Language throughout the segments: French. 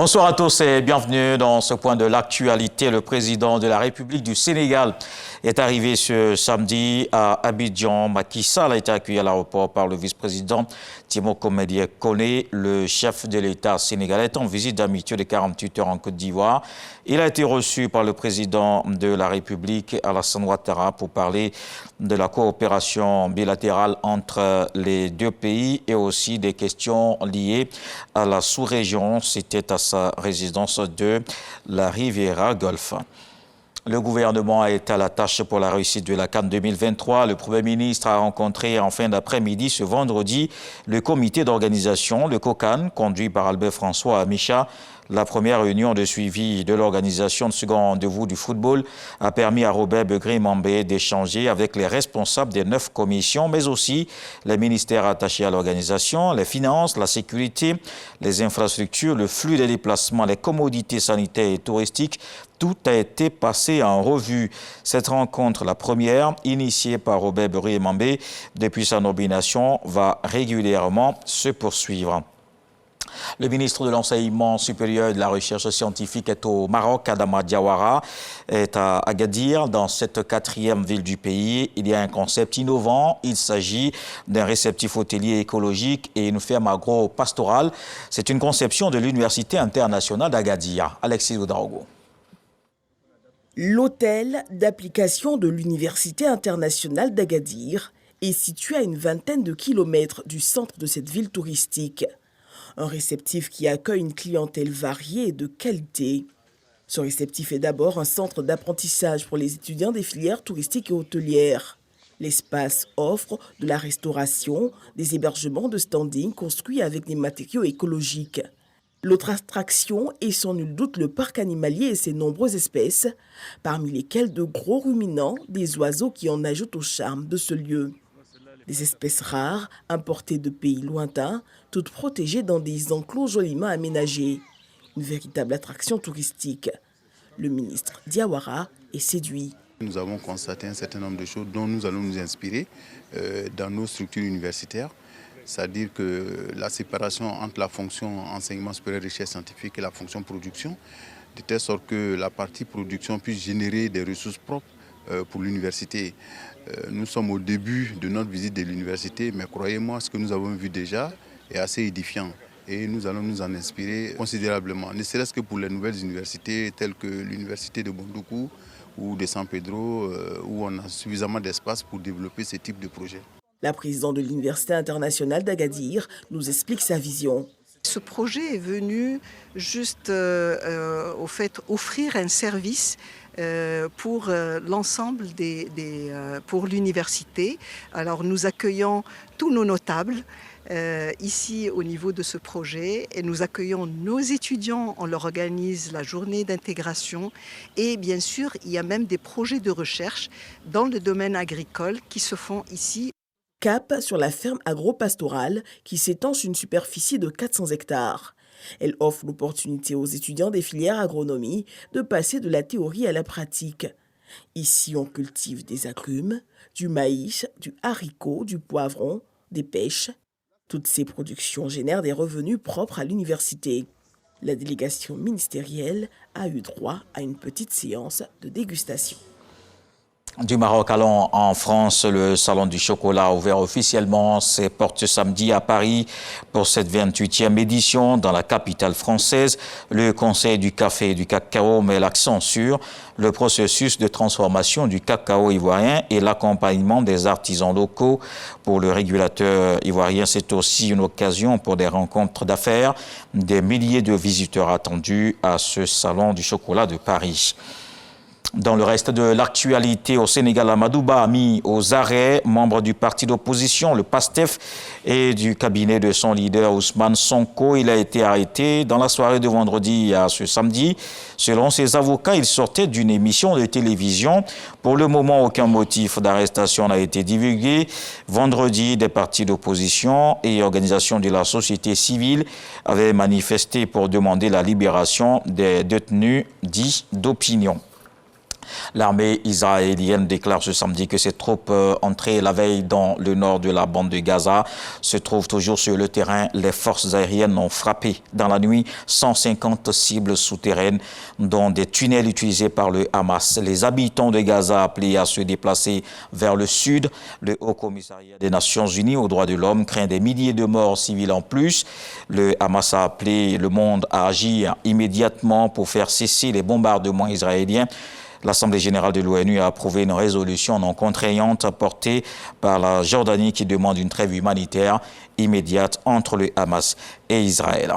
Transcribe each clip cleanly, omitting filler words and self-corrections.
Bonsoir à tous et bienvenue dans ce point de l'actualité. Le président de la République du Sénégal est arrivé ce samedi à Abidjan. Macky Sall a été accueilli à l'aéroport par le vice-président Timo Komédie Koné. Le chef de l'État sénégalais est en visite d'amitié de 48 heures en Côte d'Ivoire. Il a été reçu par le président de la République, Alassane Ouattara, pour parler de la coopération bilatérale entre les deux pays et aussi des questions liées à la sous-région. C'était à sa résidence de la Riviera Golfe. Le gouvernement a été à la tâche pour la réussite de la CAN 2023. Le Premier ministre a rencontré en fin d'après-midi ce vendredi le comité d'organisation, le COCAN, conduit par Albert François Amicha. La première réunion de suivi de l'organisation de second rendez-vous du football a permis à Robert Begré-Mambé d'échanger avec les responsables des 9 commissions, mais aussi les ministères attachés à l'organisation, les finances, la sécurité, les infrastructures, le flux des déplacements, les commodités sanitaires et touristiques. Tout a été passé en revue. Cette rencontre, la première, initiée par Robert Begré-Mambé depuis sa nomination, va régulièrement se poursuivre. Le ministre de l'Enseignement supérieur et de la Recherche scientifique est au Maroc. Adama Diawara est à Agadir, dans cette 4e ville du pays. Il y a un concept innovant. Il s'agit d'un réceptif hôtelier écologique et une ferme agro-pastorale. C'est une conception de l'Université internationale d'Agadir. Alexis Oudraogo. L'hôtel d'application de l'Université internationale d'Agadir est situé à une vingtaine de kilomètres du centre de cette ville touristique. Un réceptif qui accueille une clientèle variée et de qualité. Ce réceptif est d'abord un centre d'apprentissage pour les étudiants des filières touristiques et hôtelières. L'espace offre de la restauration, des hébergements de standing construits avec des matériaux écologiques. L'autre attraction est sans nul doute le parc animalier et ses nombreuses espèces, parmi lesquelles de gros ruminants, des oiseaux qui en ajoutent au charme de ce lieu. Des espèces rares, importées de pays lointains, toutes protégées dans des enclos joliment aménagés. Une véritable attraction touristique. Le ministre Diawara est séduit. Nous avons constaté un certain nombre de choses dont nous allons nous inspirer dans nos structures universitaires. C'est-à-dire que la séparation entre la fonction enseignement supérieur recherche scientifique et la fonction production, de telle sorte que la partie production puisse générer des ressources propres pour l'université. Nous sommes au début de notre visite de l'université, mais croyez-moi, ce que nous avons vu déjà est assez édifiant. Et nous allons nous en inspirer considérablement, ne serait-ce que pour les nouvelles universités telles que l'université de Bondoukou ou de San Pedro, où on a suffisamment d'espace pour développer ce type de projet. La présidente de l'Université internationale d'Agadir nous explique sa vision. Ce projet est venu juste au fait offrir un service pour l'ensemble pour l'université. Alors nous accueillons tous nos notables ici au niveau de ce projet et nous accueillons nos étudiants, on leur organise la journée d'intégration et bien sûr il y a même des projets de recherche dans le domaine agricole qui se font ici. Cap sur la ferme agro-pastorale qui s'étend sur une superficie de 400 hectares. Elle offre l'opportunité aux étudiants des filières agronomie de passer de la théorie à la pratique. Ici, on cultive des agrumes, du maïs, du haricot, du poivron, des pêches. Toutes ces productions génèrent des revenus propres à l'université. La délégation ministérielle a eu droit à une petite séance de dégustation. Du Maroc, allons en France. Le Salon du chocolat a ouvert officiellement ses portes samedi à Paris pour cette 28e édition dans la capitale française. Le Conseil du café et du cacao met l'accent sur le processus de transformation du cacao ivoirien et l'accompagnement des artisans locaux. Pour le régulateur ivoirien, c'est aussi une occasion pour des rencontres d'affaires. Des milliers de visiteurs attendus à ce Salon du chocolat de Paris. Dans le reste de l'actualité, au Sénégal, Amadou Ba a mis aux arrêts membres du parti d'opposition, le PASTEF, et du cabinet de son leader Ousmane Sonko. Il a été arrêté dans la soirée de vendredi à ce samedi. Selon ses avocats, il sortait d'une émission de télévision. Pour le moment, aucun motif d'arrestation n'a été divulgué. Vendredi, des partis d'opposition et organisations de la société civile avaient manifesté pour demander la libération des détenus dits d'opinion. L'armée israélienne déclare ce samedi que ses troupes entrées la veille dans le nord de la bande de Gaza se trouvent toujours sur le terrain. Les forces aériennes ont frappé dans la nuit 150 cibles souterraines, dont des tunnels utilisés par le Hamas. Les habitants de Gaza appelés à se déplacer vers le sud. Le Haut Commissariat des Nations Unies aux droits de l'homme craint des milliers de morts civiles en plus. Le Hamas a appelé le monde à agir immédiatement pour faire cesser les bombardements israéliens. L'Assemblée générale de l'ONU a approuvé une résolution non contraignante portée par la Jordanie qui demande une trêve humanitaire immédiate entre le Hamas et Israël.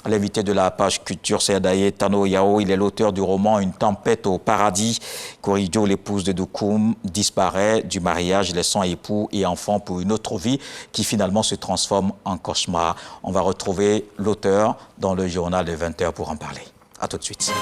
L'invité de la page culture, c'est Adaye Tano Yao. Il est l'auteur du roman Une tempête au paradis. Korijo, l'épouse de Doukoum, disparaît du mariage, laissant époux et enfants pour une autre vie qui finalement se transforme en cauchemar. On va retrouver l'auteur dans le journal de 20h pour en parler. À tout de suite.